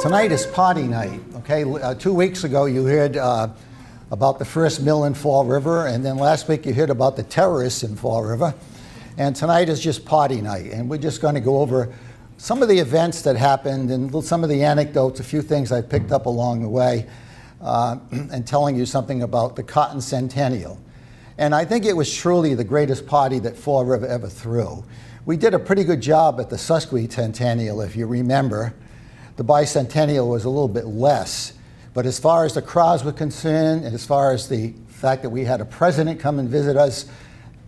Tonight is party night, okay? 2 weeks ago you heard about the first mill in Fall River, and then last week you heard about the terrorists in Fall River. And tonight is just party night, and we're just going to go over some of the events that happened and some of the anecdotes, a few things I picked up along the way, and telling you something about the Cotton Centennial. And I think it was truly the greatest party that Fall River ever threw. We did a pretty good job at the Centennial, if you remember. The Bicentennial was a little bit less. But as far as the crowds were concerned, and as far as the fact that we had a president come and visit us,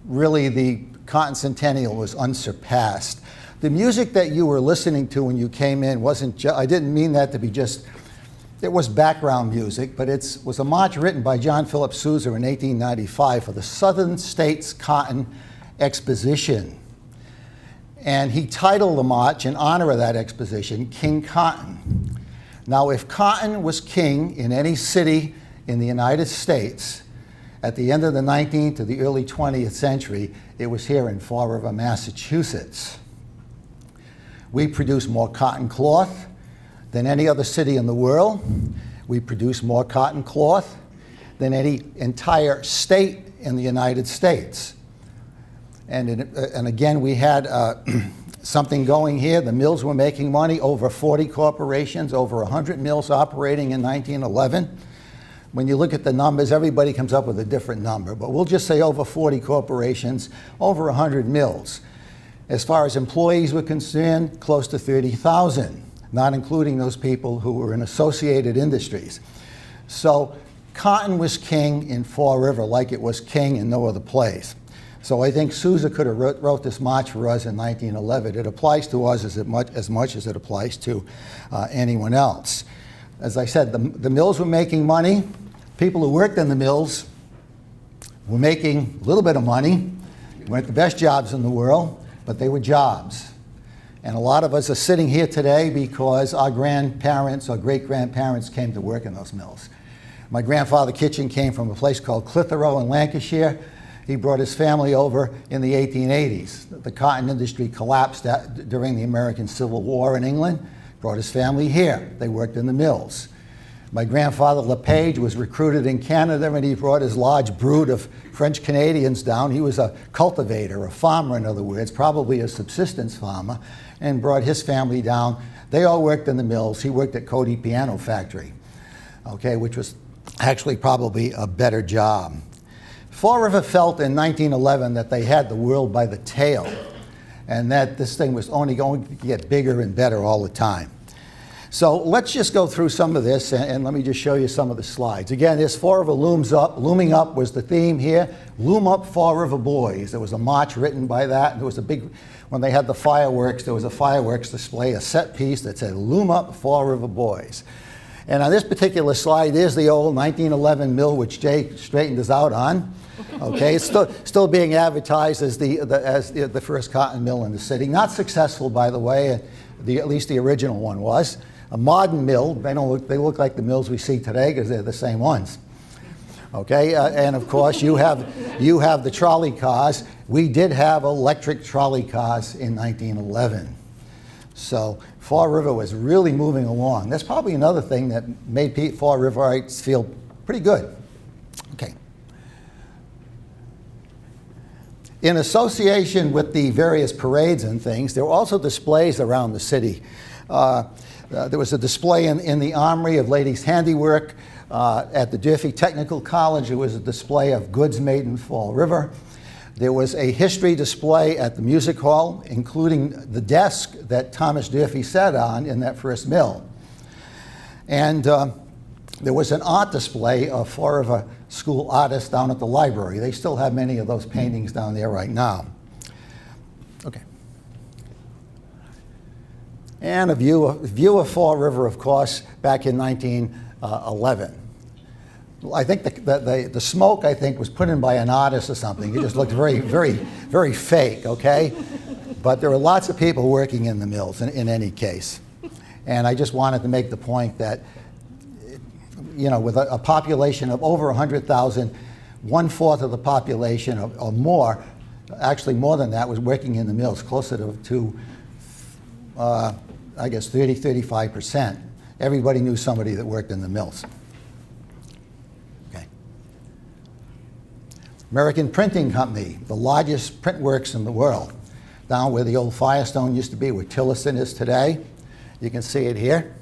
really the Cotton Centennial was unsurpassed. The music that you were listening to when you came in wasn't, I didn't mean that to be just, it was background music, but it was a march written by John Philip Sousa in 1895 for the Southern States Cotton Exposition. And he titled the march in honor of that exposition, King Cotton. Now, if cotton was king in any city in the United States at the end of the 19th to the early 20th century, it was here in Fall River, Massachusetts. We produce more cotton cloth than any other city in the world. We produce more cotton cloth than any entire state in the United States. And again, we had something going here. The mills were making money, over 40 corporations, over 100 mills operating in 1911. When you look at the numbers, everybody comes up with a different number, but we'll just say over 40 corporations, over 100 mills. As far as employees were concerned, close to 30,000, not including those people who were in associated industries. So cotton was king in Fall River like it was king in no other place. So I think Sousa could have wrote this march for us in 1911. It applies to us as much as it applies to anyone else. As I said, the mills were making money. People who worked in the mills were making a little bit of money. They weren't the best jobs in the world, but they were jobs. And a lot of us are sitting here today because our grandparents or great-grandparents came to work in those mills. My grandfather Kitchen came from a place called Clitheroe in Lancashire. He brought his family over in the 1880s. The cotton industry collapsed during the American Civil War in England. Brought his family here. They worked in the mills. My grandfather LePage was recruited in Canada, and he brought his large brood of French Canadians down. He was a cultivator, a farmer in other words, probably a subsistence farmer, and brought his family down. They all worked in the mills. He worked at Cody Piano Factory, okay, which was actually probably a better job. Fall River felt in 1911 that they had the world by the tail and that this thing was only going to get bigger and better all the time. So let's just go through some of this and let me just show you some of the slides. Again, this Fall River looms up. Looming up was the theme here. Loom up Fall River boys. There was a march written by that. There was a big, when they had the fireworks, there was a fireworks display, a set piece that said, Loom up Fall River boys. And on this particular slide, there's the old 1911 mill, which Jay straightened us out on. Okay, it's still being advertised as the first cotton mill in the city. Not successful, by the way. At least the original one was. A modern mill. They look like the mills we see today because they're the same ones. Okay, and of course you have the trolley cars. We did have electric trolley cars in 1911. So Fall River was really moving along. That's probably another thing that made Fall Riverites feel pretty good. Okay. In association with the various parades and things, there were also displays around the city. There was a display in the Armory of Ladies' Handiwork. At the Durfee Technical College, there was a display of goods made in Fall River. There was a history display at the music hall, including the desk that Thomas Durfee sat on in that first mill. And there was an art display of Fall River school artists down at the library. They still have many of those paintings down there right now. Okay. And a view of Fall River, of course, back in 1911. I think the smoke, I think, was put in by an artist or something. It just looked very, very, very fake, okay? But there were lots of people working in the mills in any case. And I just wanted to make the point that, you know, with a population of over 100,000, 1/4 of the population or more, actually more than that, was working in the mills, closer to I guess 35%. everybody knew somebody that worked in the mills. Okay. American Printing Company, the largest print works in the world, down where the old Firestone used to be, where Tillerson is today. You can see it here.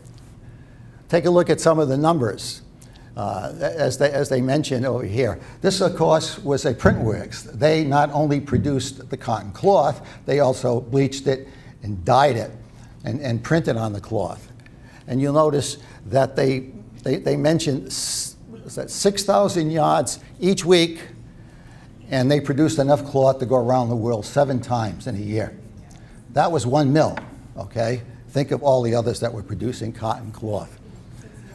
Take a look at some of the numbers. As they mentioned over here. This, of course, was a print works. They not only produced the cotton cloth, they also bleached it and dyed it and printed on the cloth. And you'll notice that they mentioned 6,000 yards each week, and they produced enough cloth to go around the world 7 times in a year. That was one mill, okay? Think of all the others that were producing cotton cloth.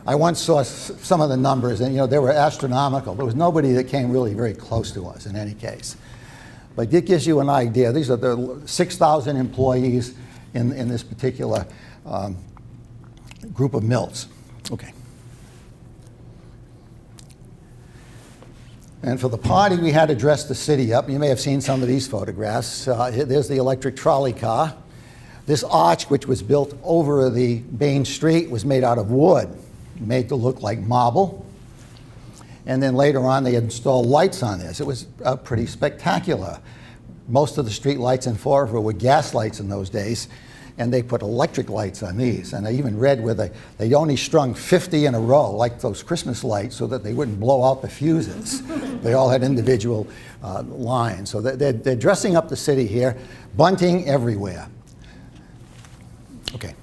I once saw some of the numbers, and they were astronomical. There was nobody that came really very close to us in any case. But it gives you an idea. These are the 6,000 employees in this particular group of mills. Okay. And for the party, we had to dress the city up. You may have seen some of these photographs. There's the electric trolley car. This arch, which was built over the main street, was made out of wood, made to look like marble. And then later on, they installed lights on this. It was pretty spectacular. Most of the street lights in Fall River were gas lights in those days, and they put electric lights on these. And I even read where they only strung 50 in a row, like those Christmas lights, so that they wouldn't blow out the fuses. They all had individual lines. So they're dressing up the city here, bunting everywhere. Okay.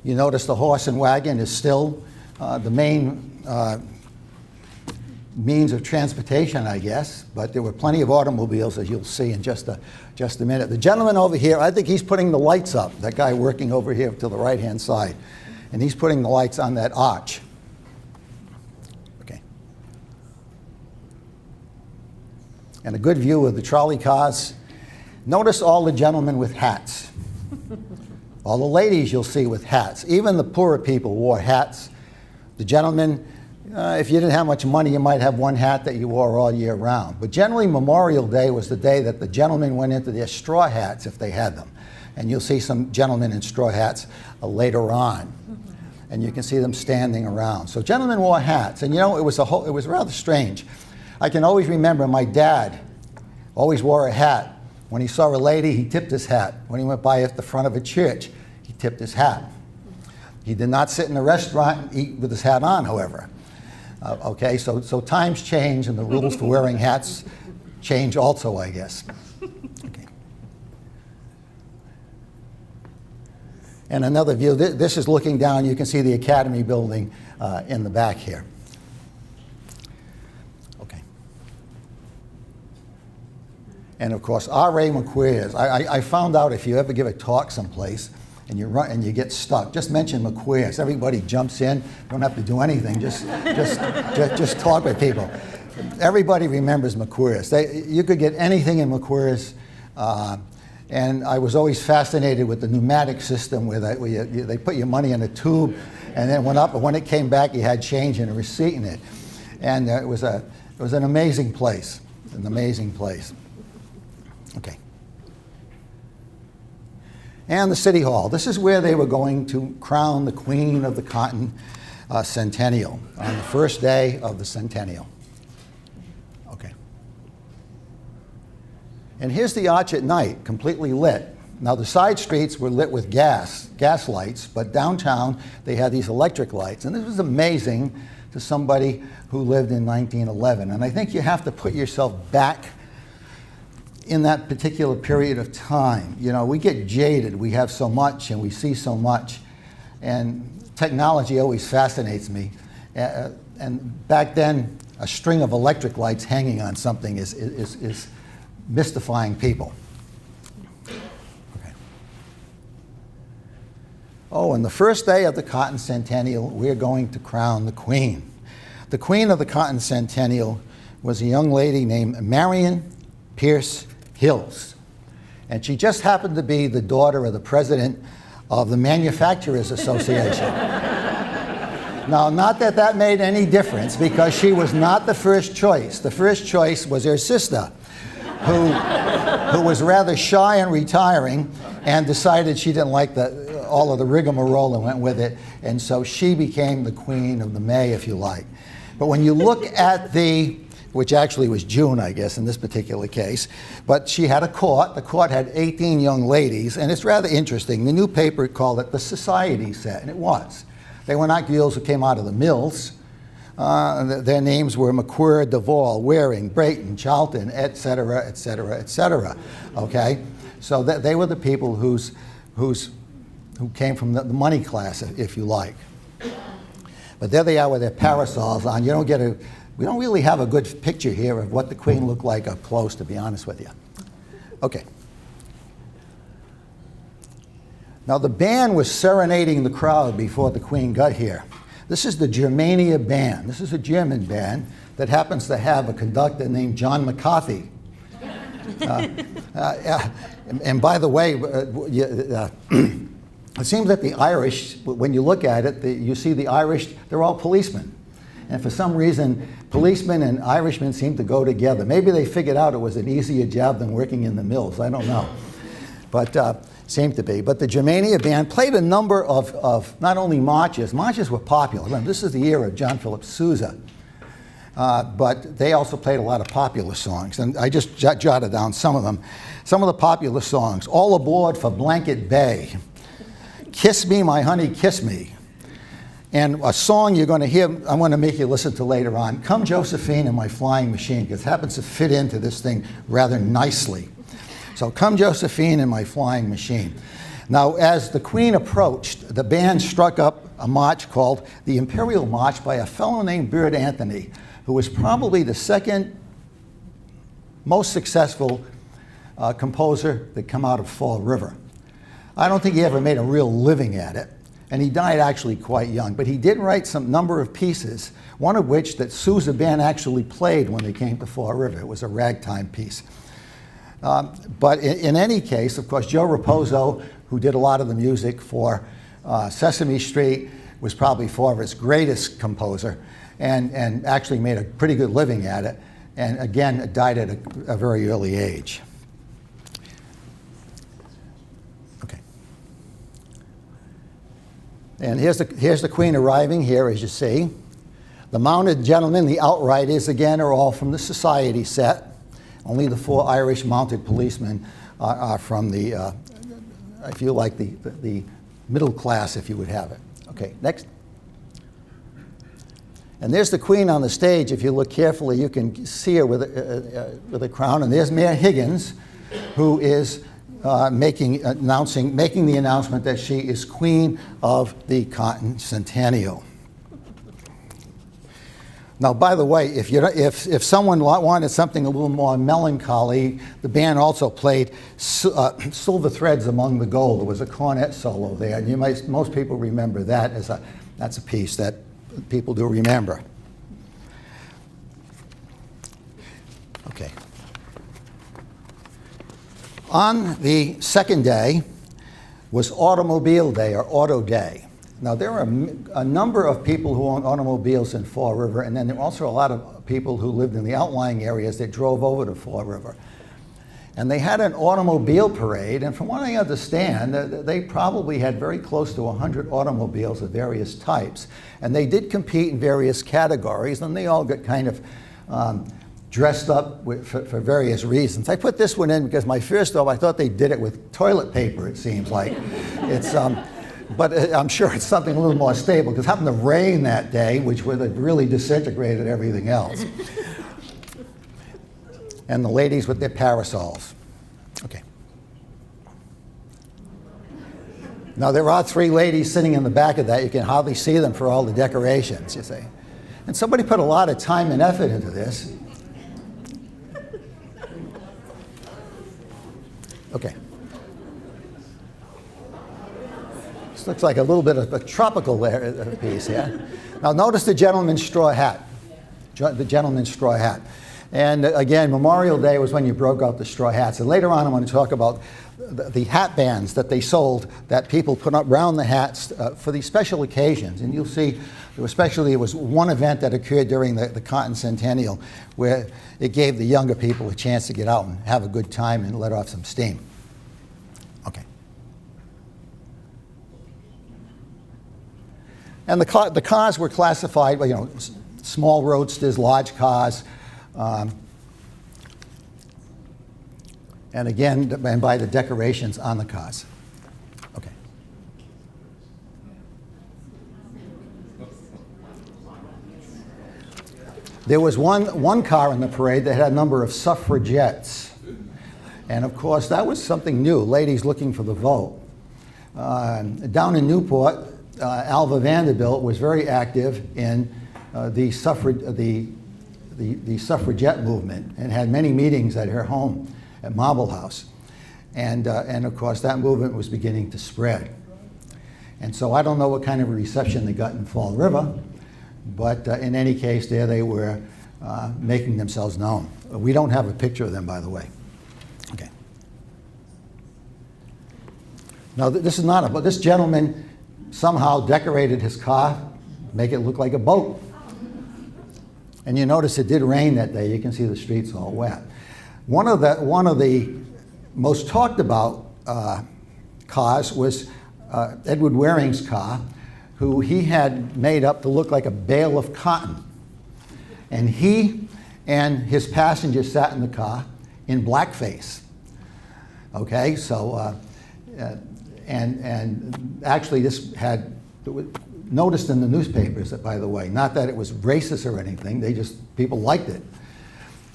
You notice the horse and wagon is still the main means of transportation, I guess, but there were plenty of automobiles, as you'll see in just a minute. The gentleman over here, I think he's putting the lights up, that guy working over here to the right-hand side, and he's putting the lights on that arch. Okay. And a good view of the trolley cars. Notice all the gentlemen with hats. All the ladies you'll see with hats. Even the poorer people wore hats. The gentlemen, if you didn't have much money, you might have one hat that you wore all year round. But generally, Memorial Day was the day that the gentlemen went into their straw hats if they had them. And you'll see some gentlemen in straw hats later on. And you can see them standing around. So gentlemen wore hats. And it was rather strange. I can always remember my dad always wore a hat. When he saw a lady, he tipped his hat. When he went by at the front of a church, he tipped his hat. He did not sit in a restaurant and eat with his hat on, however. Okay, so times change and the rules for wearing hats change also, I guess. Okay. And another view, this is looking down, you can see the Academy building in the back here. And of course, R.A. McQueers. I found out if you ever give a talk someplace and you get stuck, just mention McQueers. Everybody jumps in. Don't have to do anything. Just talk with people. Everybody remembers McQueers. You could get anything in McQueers. And I was always fascinated with the pneumatic system where they put your money in a tube and then went up. But when it came back, you had change and a receipt in it. And it was an amazing place. An amazing place. Okay. And the City Hall. This is where they were going to crown the Queen of the Cotton Centennial on the first day of the Centennial. Okay. And here's the arch at night, completely lit. Now the side streets were lit with gas lights, but downtown they had these electric lights. And this was amazing to somebody who lived in 1911. And I think you have to put yourself back in that particular period of time. We get jaded. We have so much and we see so much. And technology always fascinates me. And back then, a string of electric lights hanging on something is mystifying people. Okay. Oh, and the first day of the Cotton Centennial, we're going to crown the Queen. The Queen of the Cotton Centennial was a young lady named Marion Pierce Hills. And she just happened to be the daughter of the president of the Manufacturers Association. Now, not that made any difference, because she was not the first choice. The first choice was her sister, who was rather shy and retiring and decided she didn't like all of the rigmarole that went with it, and so she became the Queen of the May, if you like. But when you look at which actually was June, I guess, in this particular case, but she had a court. The court had 18 young ladies, and it's rather interesting. The new paper called it the society set, and it was. They were not girls who came out of the mills. Their names were McQuird, Duvall, Waring, Brayton, Charlton, et cetera, et cetera, et cetera. Okay? So they were the people who came from the money class, if you like. But there they are with their parasols on. We don't really have a good picture here of what the Queen looked like up close, to be honest with you. Okay. Now the band was serenading the crowd before the Queen got here. This is the Germania Band. This is a German band that happens to have a conductor named John McCarthy. And by the way, it seems that the Irish, when you look at it, you see the Irish, they're all policemen. And for some reason, policemen and Irishmen seem to go together. Maybe they figured out it was an easier job than working in the mills. I don't know. But seemed to be. But the Germania Band played a number of not only marches. Marches were popular. Remember, this is the era of John Philip Sousa. But they also played a lot of popular songs. And I just jotted down some of them. Some of the popular songs. All Aboard for Blanket Bay. Kiss Me, My Honey, Kiss Me. And a song you're going to hear, I'm going to make you listen to later on, Come Josephine and My Flying Machine, because it happens to fit into this thing rather nicely. So Come Josephine and My Flying Machine. Now, as the Queen approached, the band struck up a march called the Imperial March by a fellow named Bird Anthony, who was probably the second most successful composer that come out of Fall River. I don't think he ever made a real living at it. And he died actually quite young. But he did write some number of pieces, one of which that Sousa Band actually played when they came to Fall River. It was a ragtime piece. But in any case, of course, Joe Raposo, who did a lot of the music for Sesame Street, was probably Fall-River's greatest composer and actually made a pretty good living at it. And again, died at a very early age. And here's the Queen arriving here, as you see. The mounted gentlemen, the outriders, again, are all from the society set. Only the 4 Irish mounted policemen are from the, if you like, the middle class, if you would have it. Okay, next. And there's the Queen on the stage. If you look carefully, you can see her with a crown. And there's Mayor Higgins, who is making the announcement that she is Queen of the Cotton Centennial. Now, by the way, if someone wanted something a little more melancholy, the band also played Silver Threads Among the Gold. There was a cornet solo there, and most people remember that that's a piece that people do remember. Okay. On the second day was Automobile Day, or Auto Day. Now, there are a number of people who own automobiles in Fall River, and then there are also a lot of people who lived in the outlying areas that drove over to Fall River. And they had an automobile parade, and from what I understand, they probably had very close to 100 automobiles of various types. And they did compete in various categories, and they all got kind of dressed up for various reasons. I put this one in because my first thought, I thought they did it with toilet paper, it seems like. But I'm sure it's something a little more stable, because it happened to rain that day, which would have really disintegrated everything else. And the ladies with their parasols. Okay. Now, there are 3 ladies sitting in the back of that. You can hardly see them for all the decorations, you see. And somebody put a lot of time and effort into this. Okay. This looks like a little bit of a tropical piece here. Now notice the gentleman's straw hat. The gentleman's straw hat. And again, Memorial Day was when you broke out the straw hats. And later on I'm going to talk about the hat bands that they sold that people put up around the hats for these special occasions. And you'll see, it was one event that occurred during the Cotton Centennial where it gave the younger people a chance to get out and have a good time and let off some steam. Okay. And the cars were classified, well, small roadsters, large cars, and again, and by the decorations on the cars. Okay. There was one car in the parade that had a number of suffragettes. And of course, that was something new, ladies looking for the vote. Down in Newport, Alva Vanderbilt was very active in the suffragette movement and had many meetings at her home at Marble House. And of course, that movement was beginning to spread. And so I don't know what kind of a reception they got in Fall River, but in any case, there they were making themselves known. We don't have a picture of them, by the way. Okay. Now, this is not but this gentleman somehow decorated his car, make it look like a boat. And you notice it did rain that day. You can see the streets all wet. One of the most talked about cars was Edward Waring's car, who he had made up to look like a bale of cotton. And he and his passenger sat in the car in blackface. Okay, so, and actually this had, noticed in the newspapers, by the way, not that it was racist or anything, people liked it.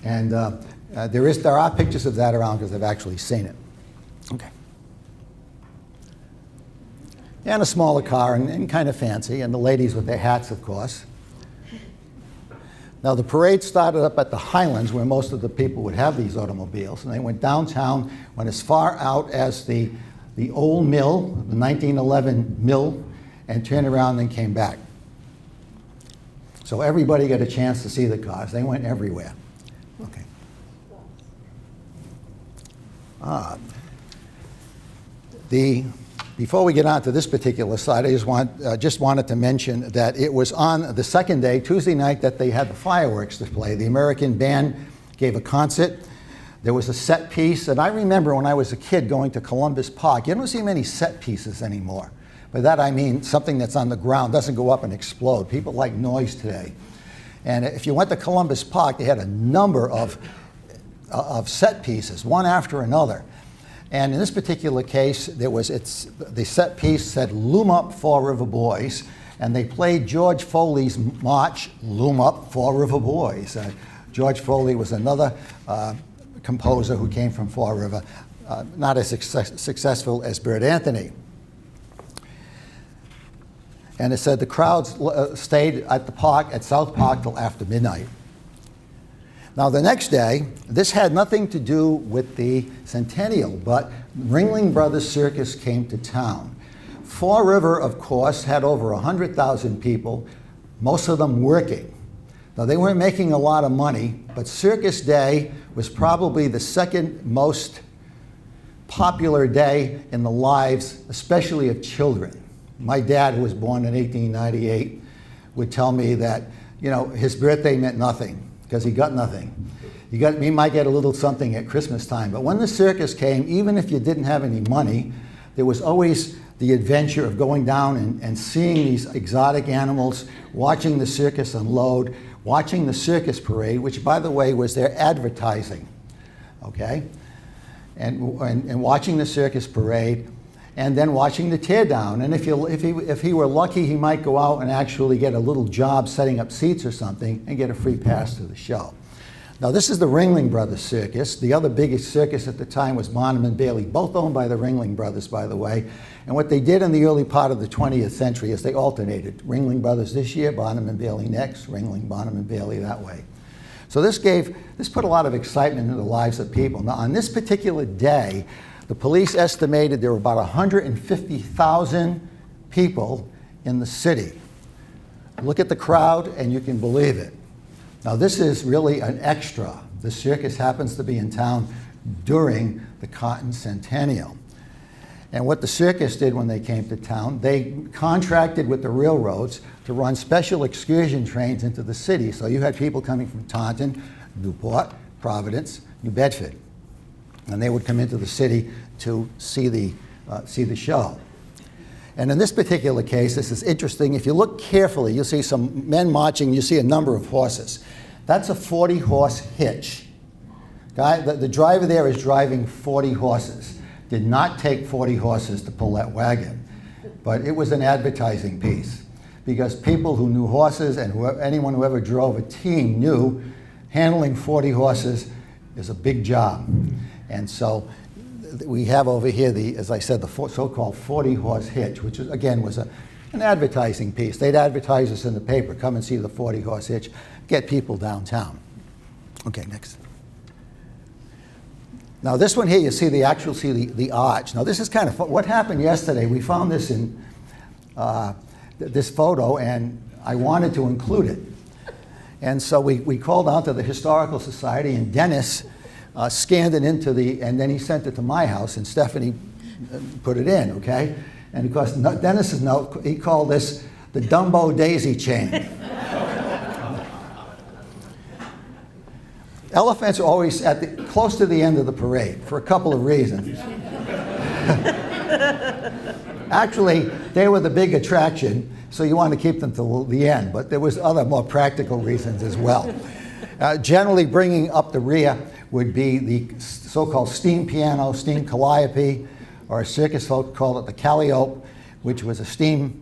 And there are pictures of that around because I've actually seen it. Okay. And a smaller car and kind of fancy, and the ladies with their hats, of course. Now the parade started up at the Highlands, where most of the people would have these automobiles, and they went downtown, went as far out as the old mill, the 1911 mill, and turned around and came back. So everybody got a chance to see the cars. They went everywhere. Okay. Before we get on to this particular slide, I just wanted to mention that it was on the second day, Tuesday night, that they had the fireworks display. The American band gave a concert. There was a set piece, and I remember when I was a kid going to Columbus Park. You don't see many set pieces anymore. By that I mean something that's on the ground, doesn't go up and explode. People like noise today. And if you went to Columbus Park, they had a number of set pieces, one after another. And in this particular case, the set piece said, "Loom Up, Fall River Boys," and they played George Foley's march, "Loom Up, Fall River Boys." George Foley was another composer who came from Fall River, not as successful as Bert Anthony. And it said the crowds stayed at the park, at South Park, till after midnight. Now the next day, this had nothing to do with the Centennial, but Ringling Brothers Circus came to town. Fall River, of course, had over 100,000 people, most of them working. Now they weren't making a lot of money, but Circus Day was probably the second most popular day in the lives, especially of children. My dad, who was born in 1898, would tell me that, his birthday meant nothing, because he got nothing. He might get a little something at Christmas time, but when the circus came, even if you didn't have any money, there was always the adventure of going down and seeing these exotic animals, watching the circus unload, watching the circus parade, which, by the way, was their advertising, okay? And watching the circus parade, and then watching the teardown. And if he were lucky, he might go out and actually get a little job setting up seats or something and get a free pass to the show. Now this is the Ringling Brothers Circus. The other biggest circus at the time was Barnum and Bailey, both owned by the Ringling Brothers, by the way. And what they did in the early part of the 20th century is they alternated. Ringling Brothers this year, Barnum and Bailey next, Ringling, Barnum and Bailey that way. So this put a lot of excitement into the lives of people. Now on this particular day, the police estimated there were about 150,000 people in the city. Look at the crowd and you can believe it. Now this is really an extra. The circus happens to be in town during the Cotton Centennial. And what the circus did when they came to town, they contracted with the railroads to run special excursion trains into the city. So you had people coming from Taunton, Newport, Providence, New Bedford. And they would come into the city to see the show. And in this particular case, this is interesting. If you look carefully, you'll see some men marching. You see a number of horses. That's a 40-horse hitch. The driver there is driving 40 horses. Did not take 40 horses to pull that wagon. But it was an advertising piece, because people who knew horses and anyone who ever drove a team knew handling 40 horses is a big job. And so we have over here, as I said, the so-called 40-horse hitch, which again was an advertising piece. They'd advertise this in the paper, come and see the 40-horse hitch, get people downtown. Okay, next. Now this one here, you see the arch. Now this is kind of fun. What happened yesterday, we found this in this photo, and I wanted to include it. And so we called out to the Historical Society, and Dennis scanned it into and then he sent it to my house, and Stephanie put it in, okay? And of course, Dennis's note, he called this the Dumbo daisy chain. Elephants are always close to the end of the parade for a couple of reasons. Actually, they were the big attraction, so you want to keep them till the end, but there was other more practical reasons as well. Generally bringing up the rear would be the so-called steam piano, steam calliope, or circus folk called it the calliope, which was a steam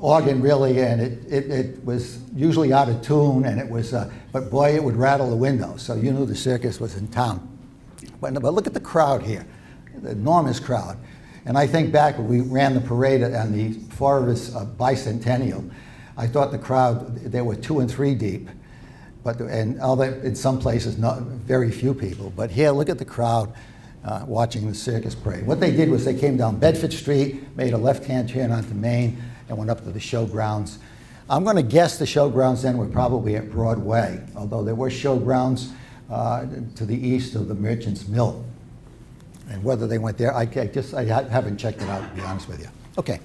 organ really, and it was usually out of tune, and it was, but boy, it would rattle the windows, so you knew the circus was in town. But look at the crowd here, the enormous crowd. And I think back when we ran the parade on the Fall River's bicentennial, I thought the crowd, they were 2 and 3 deep, in some places, not very few people. But here, look at the crowd watching the circus parade. What they did was they came down Bedford Street, made a left-hand turn onto Main, and went up to the showgrounds. I'm going to guess the showgrounds then were probably at Broadway, although there were showgrounds to the east of the Merchant's Mill. And whether they went there, I haven't checked it out, to be honest with you. Okay.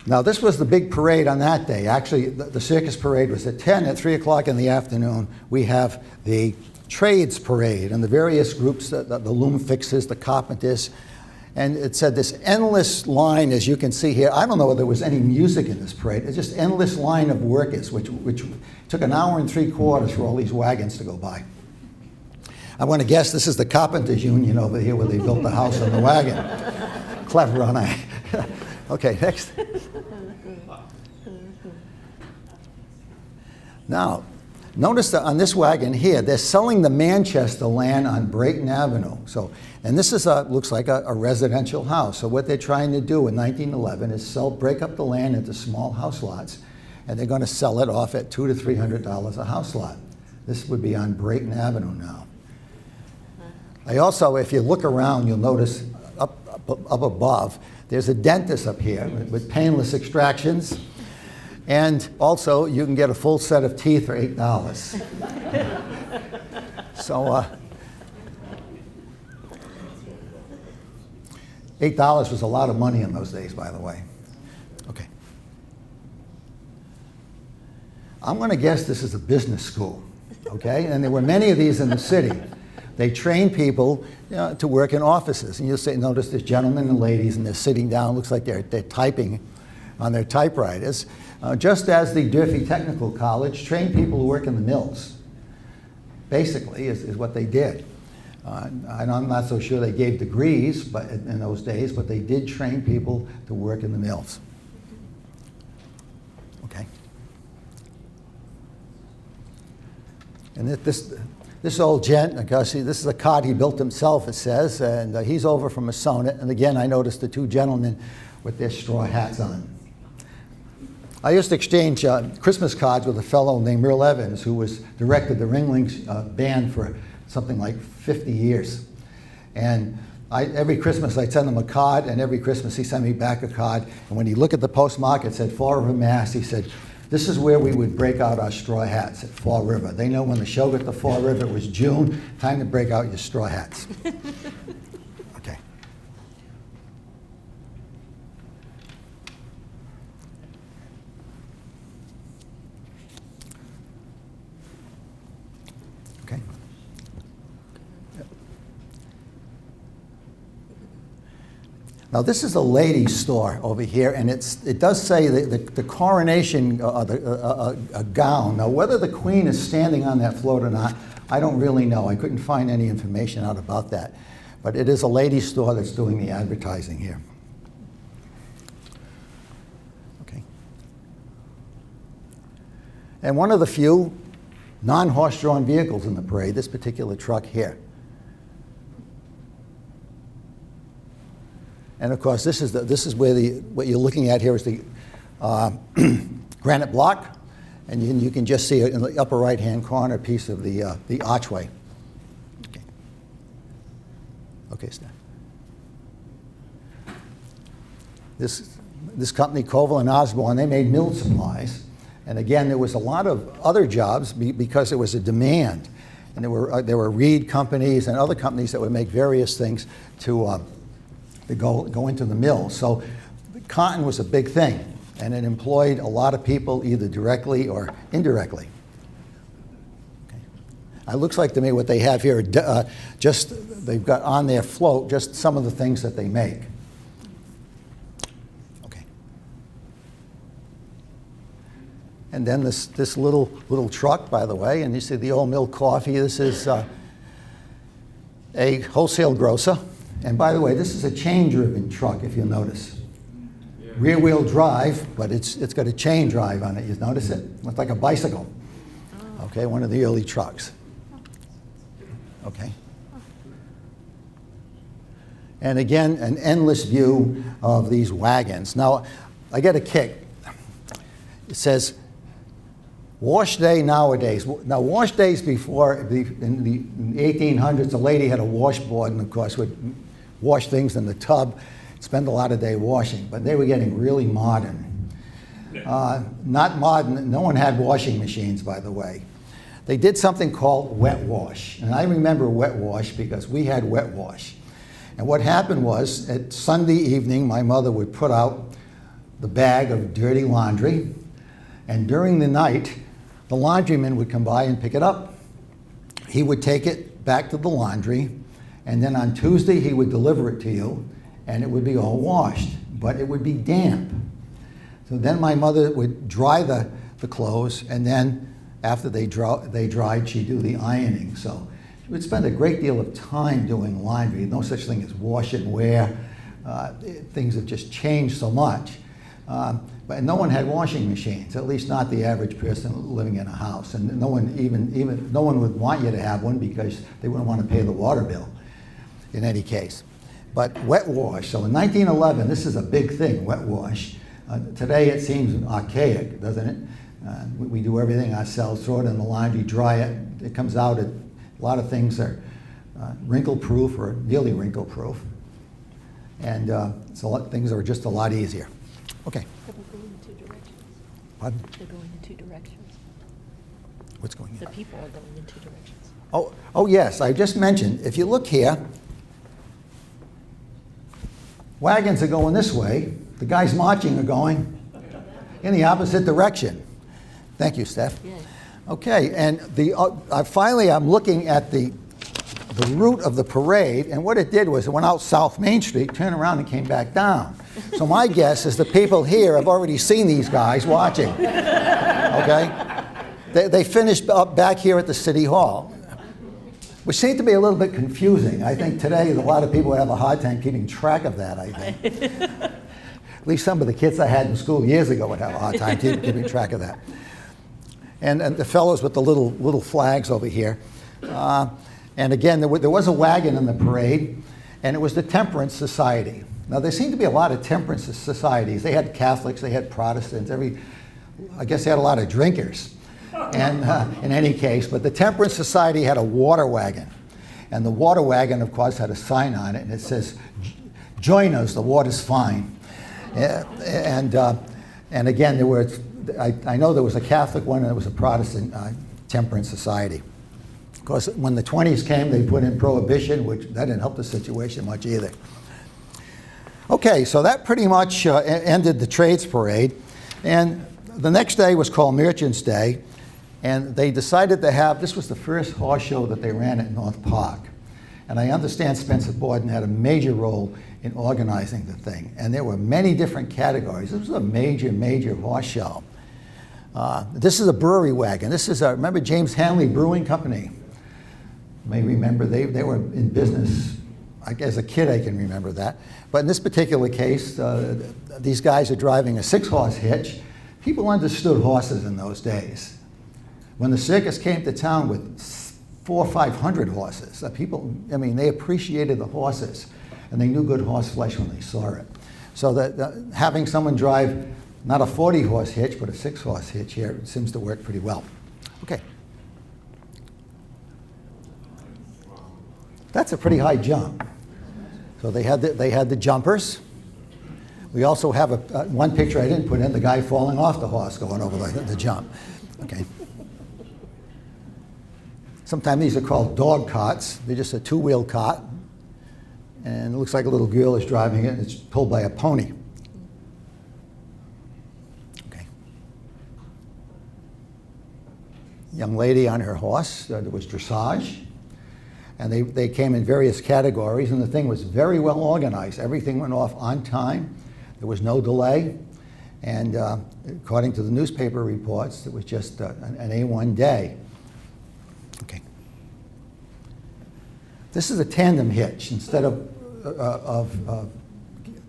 Now, this was the big parade on that day. Actually, the circus parade was at 10. At 3 o'clock in the afternoon, we have the trades parade and the various groups, the loom fixers, the carpenters. And it said this endless line, as you can see here. I don't know whether there was any music in this parade. It's just endless line of workers, which took an hour and 3/4 for all these wagons to go by. I want to guess this is the Carpenters Union over here where they built the house on the wagon. Clever, aren't I? Okay, next. Now, notice that on this wagon here, they're selling the Manchester land on Brayton Avenue. And this is looks like a residential house. So what they're trying to do in 1911 is break up the land into small house lots, and they're going to sell it off at $200 to $300 a house lot. This would be on Brayton Avenue now. I also, if you look around, you'll notice up above, there's a dentist up here with painless extractions. And also, you can get a full set of teeth for $8. So, $8 was a lot of money in those days, by the way. Okay. I'm going to guess this is a business school, okay? And there were many of these in the city. They train people to work in offices. And you'll notice there's gentlemen and ladies, and they're sitting down. Looks like they're typing on their typewriters. Just as the Durfee Technical College trained people who work in the mills, basically, is what they did. And I'm not so sure they gave degrees but in those days, but they did train people to work in the mills. Okay. And this old gent, this is a cot he built himself, it says, and he's over from Masonic. And again, I noticed the two gentlemen with their straw hats on. I used to exchange Christmas cards with a fellow named Merle Evans, who directed the Ringlings band for something like 50 years. And every Christmas I'd send him a card, and every Christmas he sent me back a card. And when he looked at the postmark, it said Fall River, Mass. He said, this is where we would break out our straw hats, at Fall River. They know when the show got to Fall River, it was June, time to break out your straw hats. Okay. Okay. Now this is a ladies' store over here, and it does say the coronation a gown. Now whether the queen is standing on that float or not, I don't really know. I couldn't find any information out about that. But it is a ladies' store that's doing the advertising here. Okay. And one of the few non-horse-drawn vehicles in the parade, this particular truck here. And of course, this is where what you're looking at here is the granite block, and you can just see it in the upper right-hand corner piece of the archway. Okay. Okay, Steph. This company, Koval and Osborne, they made mill supplies, and again, there was a lot of other jobs because there was a demand, and there were reed companies and other companies that would make various things to go into the mill. So cotton was a big thing, and it employed a lot of people either directly or indirectly. Okay. It looks like to me what they have here, they've got on their float just some of the things that they make. Okay. And then this little truck, by the way, and you see the old mill coffee. This is a wholesale grocer. And by the way, this is a chain-driven truck, if you'll notice. Yeah. Rear-wheel drive, but it's got a chain drive on it. You notice it? Looks like a bicycle. Oh. Okay, one of the early trucks. Okay. And again, an endless view of these wagons. Now, I get a kick. It says, wash day nowadays. Now, wash days before, in the 1800s, a lady had a washboard and, of course, would wash things in the tub, spend a lot of day washing. But they were getting really modern. Not modern. No one had washing machines, by the way. They did something called wet wash. And I remember wet wash because we had wet wash. And what happened was, at Sunday evening, my mother would put out the bag of dirty laundry. And during the night, the laundryman would come by and pick it up. He would take it back to the laundry, and then on Tuesday he would deliver it to you, and it would be all washed, but it would be damp. So then my mother would dry the clothes, and then after they dried, she'd do the ironing. So she would spend a great deal of time doing laundry. No such thing as wash and wear. Things have just changed so much. But no one had washing machines, at least not the average person living in a house. And no one would want you to have one because they wouldn't want to pay the water bill in any case. But wet wash, so in 1911, this is a big thing, wet wash. Today it seems archaic, doesn't it? We do everything ourselves, throw it in the laundry, dry it. It comes out, a lot of things are wrinkle-proof or nearly wrinkle-proof. And things are just a lot easier. Okay. They're going in two directions. Pardon? They're going in two directions. What's going on? The people are going in two directions. Oh yes, I just mentioned, if you look here, wagons are going this way. The guys marching are going in the opposite direction. Thank you, Steph. Yeah. Okay, and finally I'm looking at the route of the parade, and what it did was it went out South Main Street, turned around and came back down. So my guess is the people here have already seen these guys watching. Okay? They finished up back here at the City Hall, which seemed to be a little bit confusing. I think today a lot of people would have a hard time keeping track of that, I think. At least some of the kids I had in school years ago would have a hard time keeping track of that. And the fellows with the little flags over here. And again, there was a wagon in the parade, and it was the Temperance Society. Now, there seemed to be a lot of temperance societies. They had Catholics, they had Protestants, I guess they had a lot of drinkers. And in any case, but the Temperance Society had a water wagon. And the water wagon, of course, had a sign on it, and it says, "Join us, the water's fine." And again, I know there was a Catholic one and there was a Protestant Temperance Society. Of course, when the 20s came, they put in prohibition, which that didn't help the situation much either. Okay, so that pretty much ended the trades parade. And the next day was called Merchants' Day. And they decided to have, this was the first horse show that they ran at North Park. And I understand Spencer Borden had a major role in organizing the thing. And there were many different categories. This was a major, major horse show. This is a brewery wagon. This is, remember James Hanley Brewing Company? You may remember they were in business. As a kid, I can remember that. But in this particular case, these guys are driving a 6-horse hitch. People understood horses in those days. When the circus came to town with 400 or 500 horses, people, I mean, they appreciated the horses, and they knew good horse flesh when they saw it. So that having someone drive not a 40-horse hitch, but a 6-horse hitch here seems to work pretty well. Okay. That's a pretty high jump. So they had the jumpers. We also have one picture I didn't put in, the guy falling off the horse going over the jump. Okay. Sometimes these are called dog carts. They're just a 2-wheel cart. And it looks like a little girl is driving it. It's pulled by a pony. Okay. Young lady on her horse. There was dressage. And they came in various categories, and the thing was very well organized. Everything went off on time. There was no delay. And according to the newspaper reports, it was just an A1 day. Okay. This is a tandem hitch. Instead of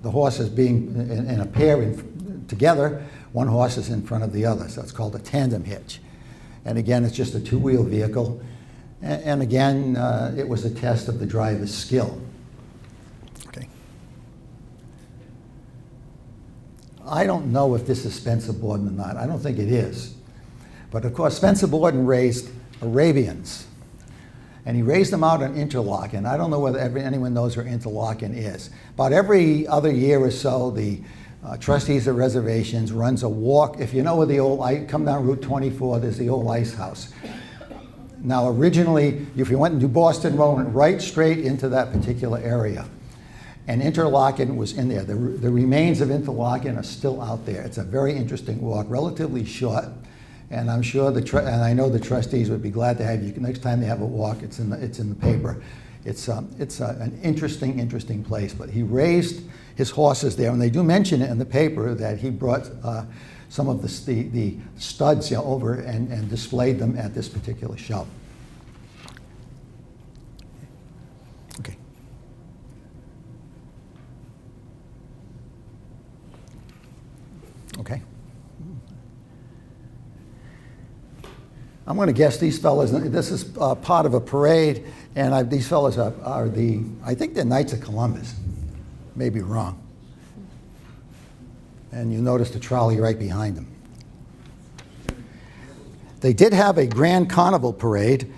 the horses being in a pair together, one horse is in front of the other. So it's called a tandem hitch. And again, it's just a 2-wheel vehicle. And again, it was a test of the driver's skill. Okay. I don't know if this is Spencer Borden or not. I don't think it is. But of course, Spencer Borden raised Arabians. And he raised them out in Interlaken. I don't know whether anyone knows where Interlaken is. About every other year or so, the trustees of reservations runs a walk. If you know where the old, come down Route 24, there's the old ice house. Now, originally, if you went into Boston Road, went right straight into that particular area. And Interlaken was in there. The remains of Interlaken are still out there. It's a very interesting walk, relatively short. And I'm sure and I know the trustees would be glad to have you. Next time they have a walk, it's in the paper. It's an interesting place. But he raised his horses there, and they do mention it in the paper that he brought some of the studs over and displayed them at this particular show. Okay. Okay. I'm going to guess these fellas, this is part of a parade, and these fellas are I think they're Knights of Columbus. May be wrong. And you notice the trolley right behind them. They did have a grand carnival parade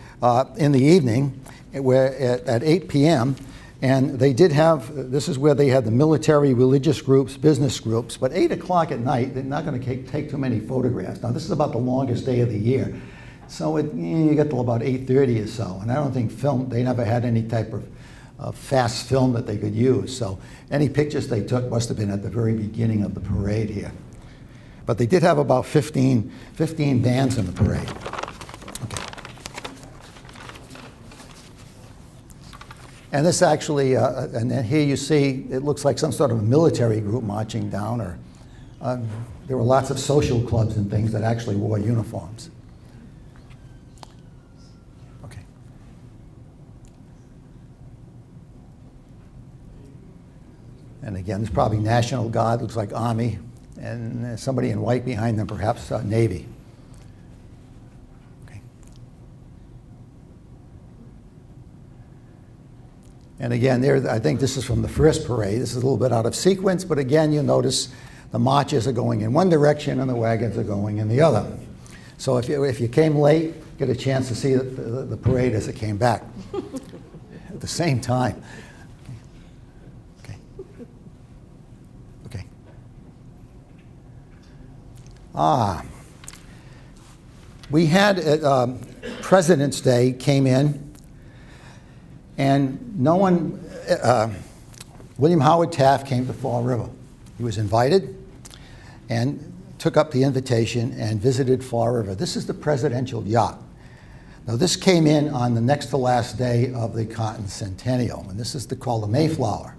in the evening at 8 p.m. And they did have, this is where they had the military, religious groups, business groups. But 8 o'clock at night, they're not going to take too many photographs. Now, this is about the longest day of the year. So you get till about 8:30 or so. And I don't think they never had any type of fast film that they could use. So any pictures they took must have been at the very beginning of the parade here. But they did have about 15 bands in the parade. Okay. And this actually, and then here you see, it looks like some sort of a military group marching down, or there were lots of social clubs and things that actually wore uniforms. And again, there's probably National Guard, looks like Army, and somebody in white behind them, perhaps Navy. Okay. And again, I think this is from the first parade. This is a little bit out of sequence, but again, you'll notice the marches are going in one direction and the wagons are going in the other. So if you came late, get a chance to see the parade as it came back at the same time. We had President's Day came in, and no one, William Howard Taft came to Fall River. He was invited and took up the invitation and visited Fall River. This is the presidential yacht. Now this came in on the next to last day of the Cotton Centennial, and this is called the Mayflower.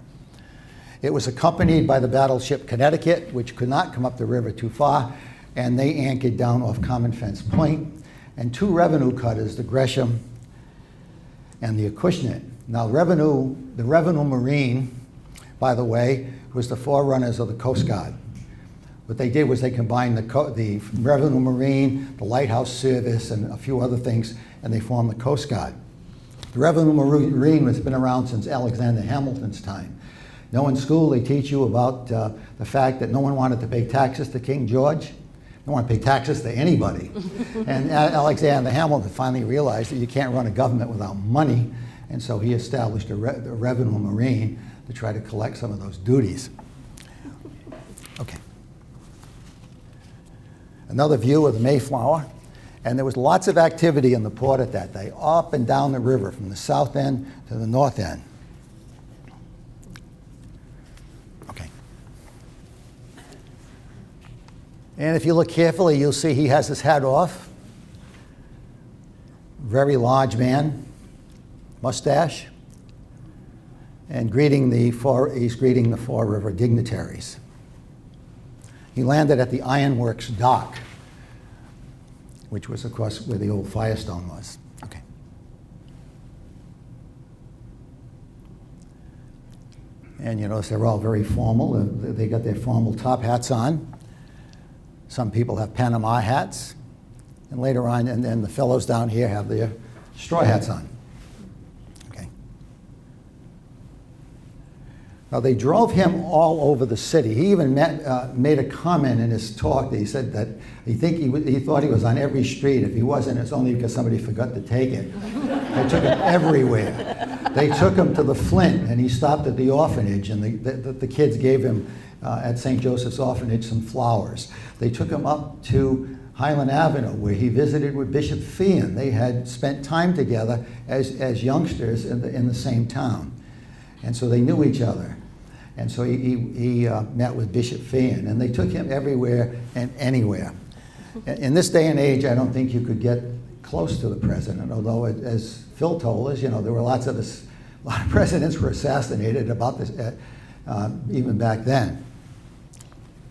It was accompanied by the battleship Connecticut, which could not come up the river too far, and they anchored down off Common Fence Point, and 2 revenue cutters, the Gresham and the Acushnet. Now the Revenue Marine, by the way, was the forerunners of the Coast Guard. What they did was they combined the Revenue Marine, the Lighthouse Service, and a few other things, and they formed the Coast Guard. The Revenue Marine has been around since Alexander Hamilton's time. In school they teach you about the fact that no one wanted to pay taxes to King George. No one wanted to pay taxes to anybody. And Alexander Hamilton finally realized that you can't run a government without money, and so he established the Revenue Marine to try to collect some of those duties. Okay. Another view of the Mayflower, and there was lots of activity in the port at that day, up and down the river, from the south end to the north end. Okay. And if you look carefully, you'll see he has his hat off. Very large man, mustache, and he's greeting the Fall River dignitaries. He landed at the Ironworks dock, which was, of course, where the old Firestone was. Okay. And you notice they're all very formal. They got their formal top hats on. Some people have Panama hats. And later on, and then the fellows down here have their straw hats on. Okay. Now, they drove him all over the city. He even made a comment in his talk that he said that he thought he was on every street. If he wasn't, it's only because somebody forgot to take it. They took him everywhere. They took him to the Flint, and he stopped at the orphanage, and the kids gave him, at St. Joseph's Orphanage, some flowers. They took him up to Highland Avenue, where he visited with Bishop Feehan. They had spent time together as youngsters in the same town. And so they knew each other. And so he met with Bishop Feehan, and they took him everywhere and anywhere. In this day and age, I don't think you could get close to the president, although, as Phil told us, there were a lot of presidents were assassinated about this, even back then.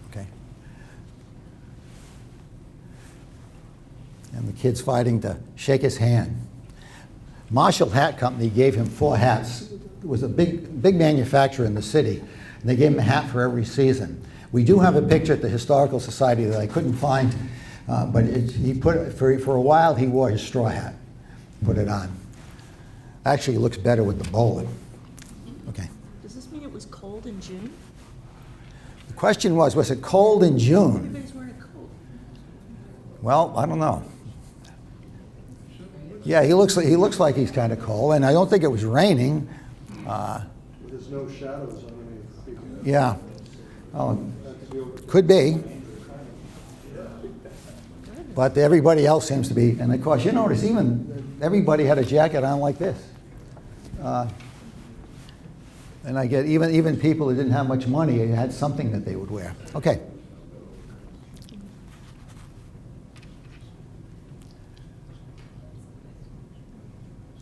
Okay. And the kid's fighting to shake his hand. Marshall Hat Company gave him 4 hats. It was a big manufacturer in the city, and they gave him a hat for every season. We do have a picture at the Historical Society that I couldn't find, but he put it, for a while he wore his straw hat, put it on. Actually, it looks better with the bowler. Okay. Does this mean it was cold in June? The question was it cold in June? Everybody's wearing a coat. Well, I don't know. Yeah, he looks like he's kind of cold, and I don't think it was raining. There's no shadows underneath the peak. Yeah. Oh, could be. But everybody else seems to be, and of course, you notice even everybody had a jacket on like this. And I get even people who didn't have much money had something that they would wear. Okay.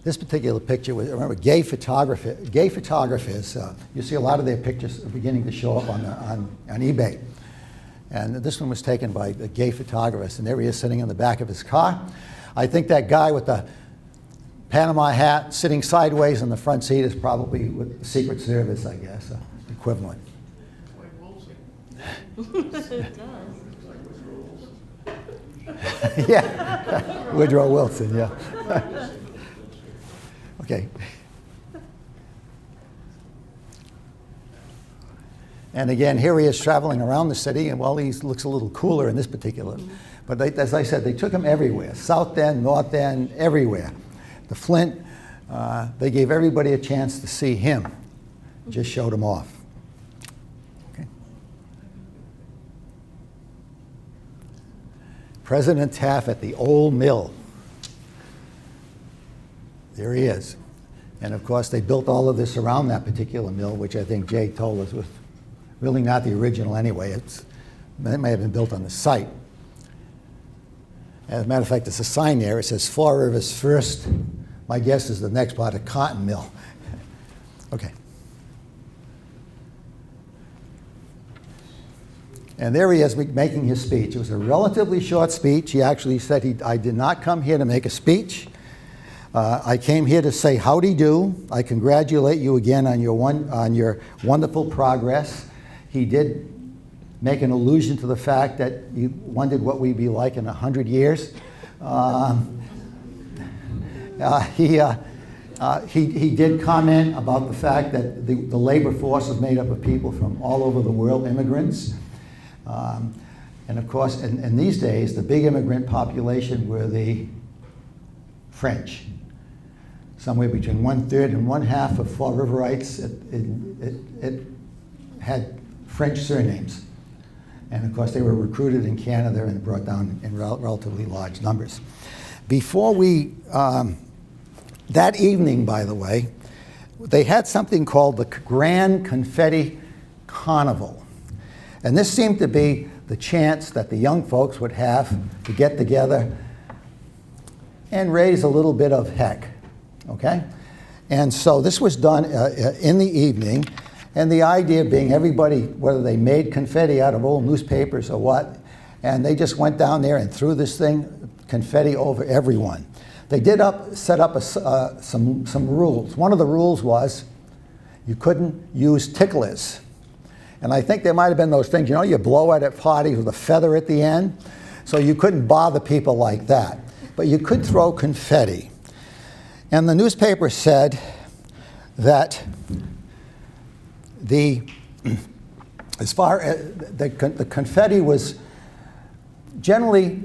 This particular picture was, remember, gay photographers. You see a lot of their pictures are beginning to show up on eBay. And this one was taken by a gay photographers, and there he is sitting in the back of his car. I think that guy with the Panama hat sitting sideways in the front seat is probably with the Secret Service, I guess, equivalent. It does. Yeah, Woodrow Wilson, yeah. Okay. And again, here he is traveling around the city, and well, he looks a little cooler in this particular. But as I said, they took him everywhere, south end, north end, everywhere. The Flint, they gave everybody a chance to see him, just showed him off. Okay. President Taft at the old mill. There he is. And of course, they built all of this around that particular mill, which I think Jay told us was really not the original anyway. It may have been built on the site. As a matter of fact, there's a sign there. It says Fall River's first. My guess is the next part, a cotton mill. Okay. And there he is making his speech. It was a relatively short speech. He actually said, I did not come here to make a speech. I came here to say howdy do. I congratulate you again on your wonderful progress. He did make an allusion to the fact that he wondered what we'd be like in 100 years. He did comment about the fact that the labor force is made up of people from all over the world, immigrants. And of course, in these days, the big immigrant population were the French. Somewhere between 1/3 and 1/2 of Fall Riverites, it had French surnames. And of course, they were recruited in Canada and brought down in relatively large numbers. Before we, that evening, by the way, they had something called the Grand Confetti Carnival. And this seemed to be the chance that the young folks would have to get together and raise a little bit of heck, okay? And so this was done in the evening, and the idea being everybody, whether they made confetti out of old newspapers or what, and they just went down there and threw this thing, confetti over everyone. They did set up some rules. One of the rules was you couldn't use ticklers. And I think there might have been those things, you know, you blow at parties with a feather at the end. So you couldn't bother people like that. But you could throw confetti. And the newspaper said that as far as the confetti was generally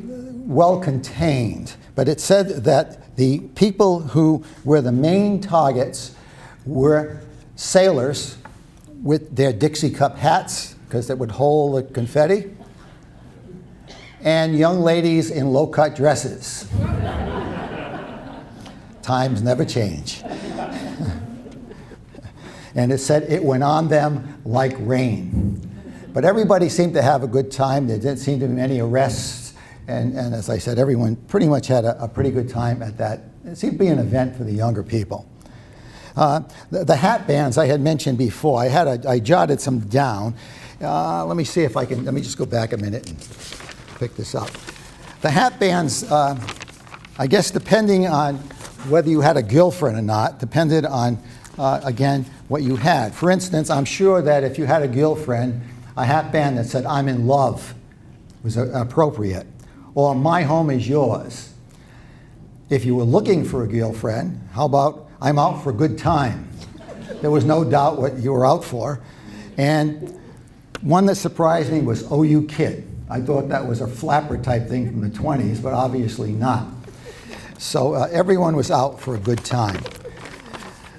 well contained, but it said that the people who were the main targets were sailors with their Dixie cup hats, because that would hold the confetti, and young ladies in low-cut dresses. Times never change. And it said it went on them like rain. But everybody seemed to have a good time. There didn't seem to be any arrests. And as I said, everyone pretty much had a pretty good time at that. It seemed to be an event for the younger people. The hat bands I had mentioned before, I jotted some down. Let me see if I can, let me just go back a minute and pick this up. The hat bands, I guess depending on whether you had a girlfriend or not, depended on, again, what you had. For instance, I'm sure that if you had a girlfriend, a hat band that said, "I'm in love," was appropriate. Or, "My home is yours." If you were looking for a girlfriend, how about, "I'm out for a good time"? There was no doubt what you were out for. And one that surprised me was, "Oh, you kid." I thought that was a flapper type thing from the 20s, but obviously not. So everyone was out for a good time.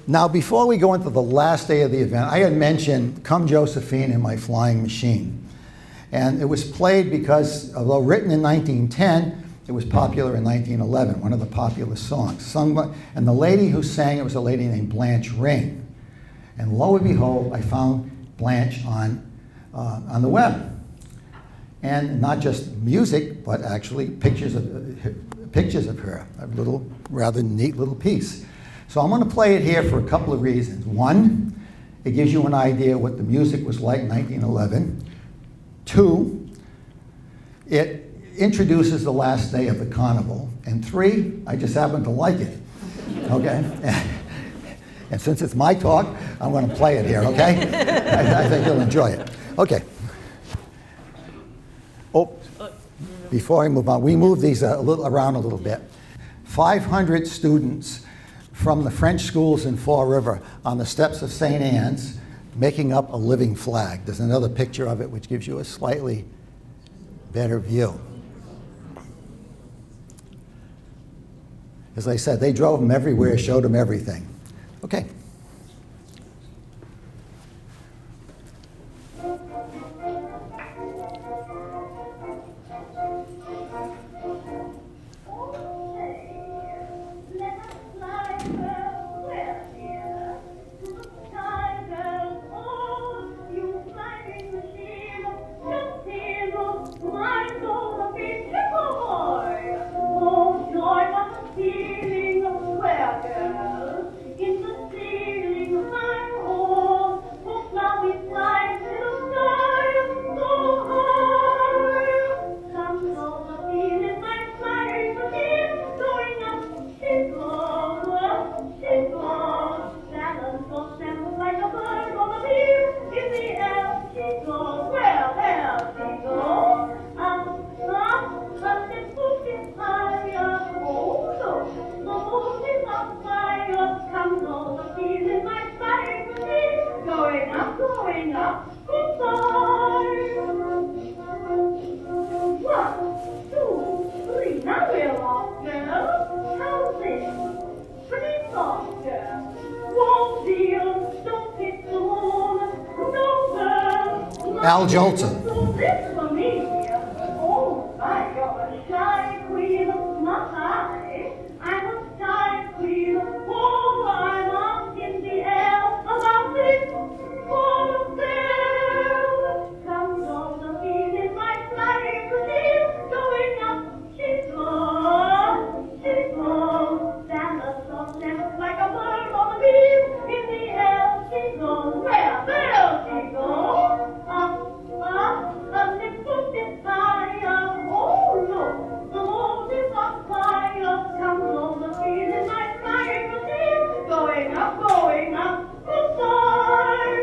Now, before we go into the last day of the event, I had mentioned "Come Josephine" in My Flying Machine. And it was played because, although written in 1910, it was popular in 1911, one of the popular songs. And the lady who sang it was a lady named Blanche Ring. And lo and behold, I found Blanche on the web. And not just music, but actually pictures of her, a little, rather neat little piece. So I'm going to play it here for a couple of reasons. One, it gives you an idea what the music was like in 1911. Two, it introduces the last day of the carnival. And three, I just happen to like it, okay? And since it's my talk, I'm going to play it here, okay? I think you'll enjoy it. Okay. Oh, before I move on, we move these around a little bit. 500 students from the French schools in Fall River on the steps of St. Anne's making up a living flag. There's another picture of it which gives you a slightly better view. As I said, they drove them everywhere, showed them everything. Okay. Al Jolson. This for me, dear. Oh, my, you're a shy queen, not I. I'm a shy queen. Oh, I'm up in the air about this for sale. Come on, the bees in my flying machine, going up. She's more than a sunset, like a bird on the beam. In the air she goes. Where? There she goes. Up, the foot is higher. Oh, look, the moon is on fire. Come on, the bees in my flying machine, going up, goodbye.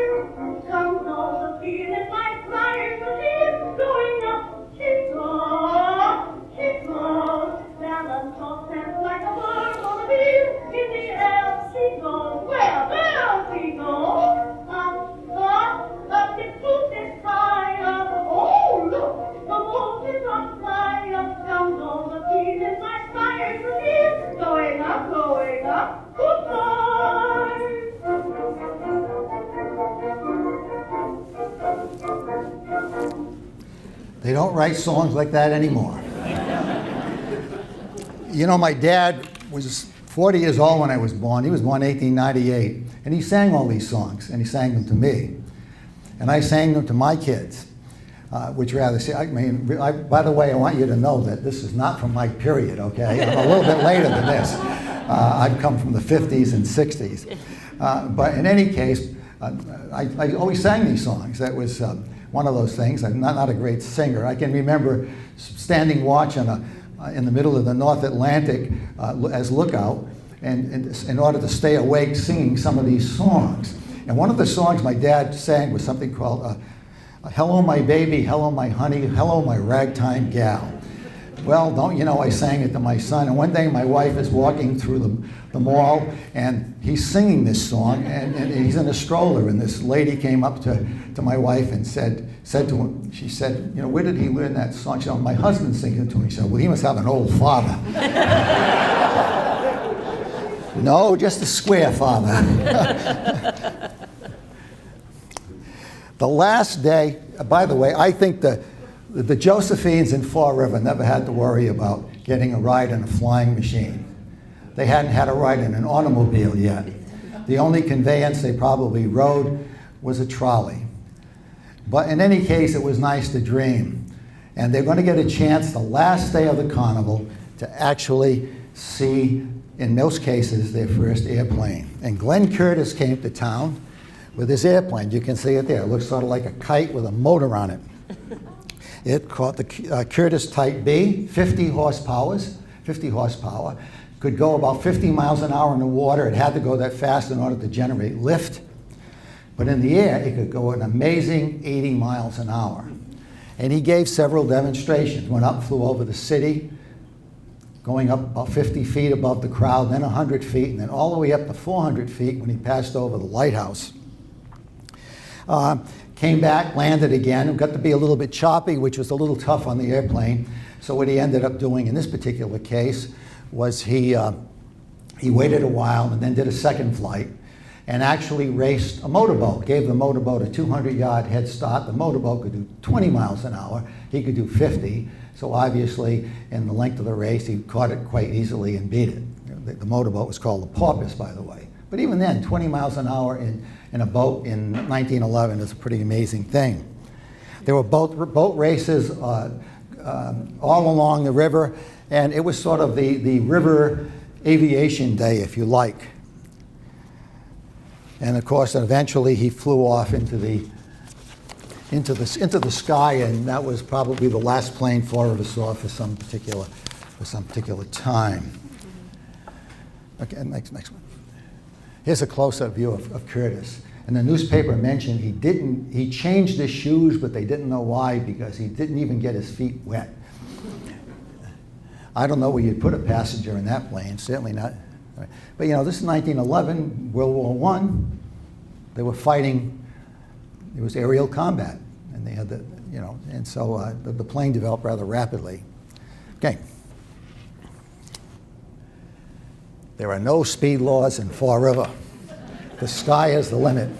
Come on, the bees in my flying machine, going up. She goes, balance off and like a bird on a beam. In the air she goes. Where? There she goes. Up, the foot is higher. Oh, look, the moon is on fire. Come on, the bees in my flying machine, going up, goodbye. They don't write songs like that anymore. You know, my dad was 40 years old when I was born. He was born in 1898. And he sang all these songs, and he sang them to me. And I sang them to my kids, which rather say, by the way, I want you to know that this is not from my period, okay? I'm a little bit later than this. I've come from the 50s and 60s. But in any case, I always sang these songs. That was one of those things. I'm not a great singer. I can remember standing watch in the middle of the North Atlantic as lookout, and in order to stay awake singing some of these songs. And one of the songs my dad sang was something called Hello My Baby, Hello My Honey, Hello My Ragtime Gal. Well, don't you know, I sang it to my son, and one day my wife is walking through the mall, and he's singing this song, and he's in a stroller, and this lady came up to my wife and said to him, she said, you know, where did he learn that song? She said, my husband's singing it to me. She said, well, he must have an old father. No, just a square father. The last day, by the way, I think the Josephines in Fall River never had to worry about getting a ride in a flying machine. They hadn't had a ride in an automobile yet. The only conveyance they probably rode was a trolley. But in any case, it was nice to dream. And they're going to get a chance the last day of the carnival to actually see, in most cases, their first airplane. And Glenn Curtis came to town with his airplane. You can see it there. It looks sort of like a kite with a motor on it. It caught the Curtis Type B, 50 horsepower, could go about 50 miles an hour in the water. It had to go that fast in order to generate lift. But in the air, it could go an amazing 80 miles an hour. And he gave several demonstrations. Went up, flew over the city, going up about 50 feet above the crowd, then 100 feet, and then all the way up to 400 feet when he passed over the lighthouse. Came back, landed again. It got to be a little bit choppy, which was a little tough on the airplane. So what he ended up doing in this particular case was he waited a while and then did a second flight and actually raced a motorboat, gave the motorboat a 200-yard head start. The motorboat could do 20 miles an hour. He could do 50. So obviously, in the length of the race, he caught it quite easily and beat it. The motorboat was called the Porpoise, by the way. But even then, 20 miles an hour in a boat in 1911 is a pretty amazing thing. There were boat races all along the river, and it was sort of the river aviation day, if you like. And of course, eventually he flew off into the sky, and that was probably the last plane Fall River saw for some particular time. Okay, next one. Here's a close-up view of Curtis. And the newspaper mentioned he changed his shoes, but they didn't know why, because he didn't even get his feet wet. I don't know where you'd put a passenger in that plane, certainly not. But you know, this is 1911, World War I. They were fighting, it was aerial combat, and they had and so the plane developed rather rapidly. Okay. There are no speed laws in Fall River. The sky is the limit.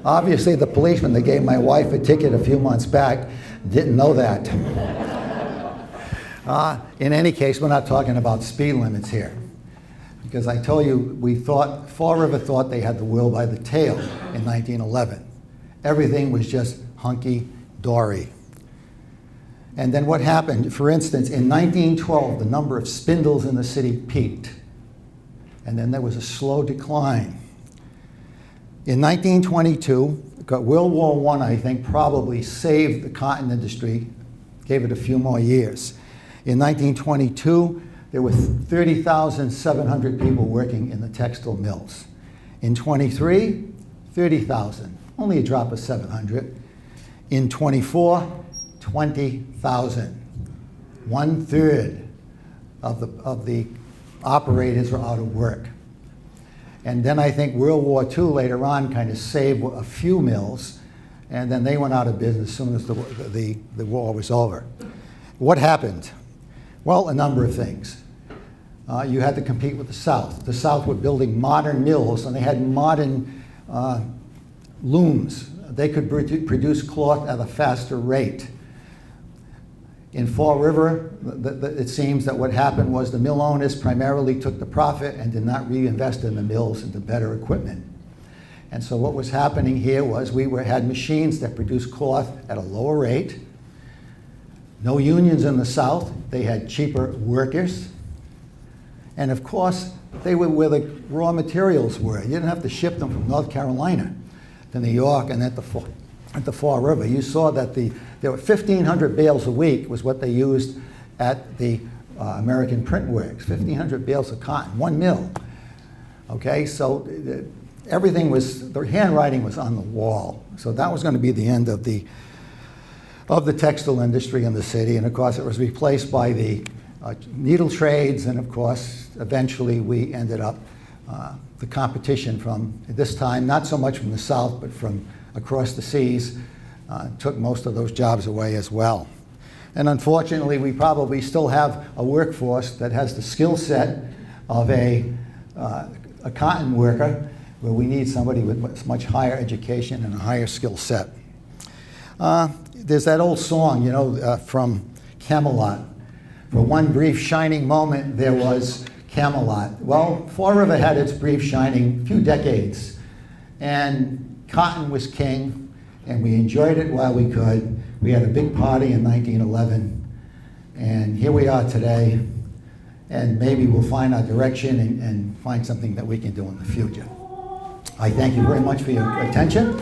Obviously, the policeman that gave my wife a ticket a few months back didn't know that. In any case, we're not talking about speed limits here. Because I told you, Fall River thought they had the world by the tail in 1911. Everything was just hunky-dory. And then what happened? For instance, in 1912, the number of spindles in the city peaked. And then there was a slow decline. In 1922, World War I think, probably saved the cotton industry, gave it a few more years. In 1922, there were 30,700 people working in the textile mills. In 23, 30,000, only a drop of 700. In 24, 20,000. 1/3 of the operators were out of work. And then I think World War II later on kind of saved a few mills, and then they went out of business as soon as the war was over. What happened? Well, a number of things. You had to compete with the South. The South were building modern mills, and they had modern looms. They could produce cloth at a faster rate. In Fall River, it seems that what happened was the mill owners primarily took the profit and did not reinvest in the mills into better equipment. And so what was happening here was we had machines that produced cloth at a lower rate. No unions in the South. They had cheaper workers. And of course, they were where the raw materials were. You didn't have to ship them from North Carolina to New York and at the Fall River. You saw that there were 1,500 bales a week was what they used at the American Print Works. 1,500 bales of cotton, one mill. Okay, so everything was, the handwriting was on the wall. So that was going to be the end of the textile industry in the city. And of course, it was replaced by the needle trades, and of course, eventually we ended up the competition from, this time, not so much from the South, but from across the seas, took most of those jobs away as well. And unfortunately, we probably still have a workforce that has the skill set of a cotton worker, where we need somebody with much higher education and a higher skill set. There's that old song, from Camelot. For one brief shining moment, there was Camelot. Well, Fall River had its brief shining few decades, and cotton was king, and we enjoyed it while we could. We had a big party in 1911, and here we are today, and maybe we'll find our direction and find something that we can do in the future. I thank you very much for your attention.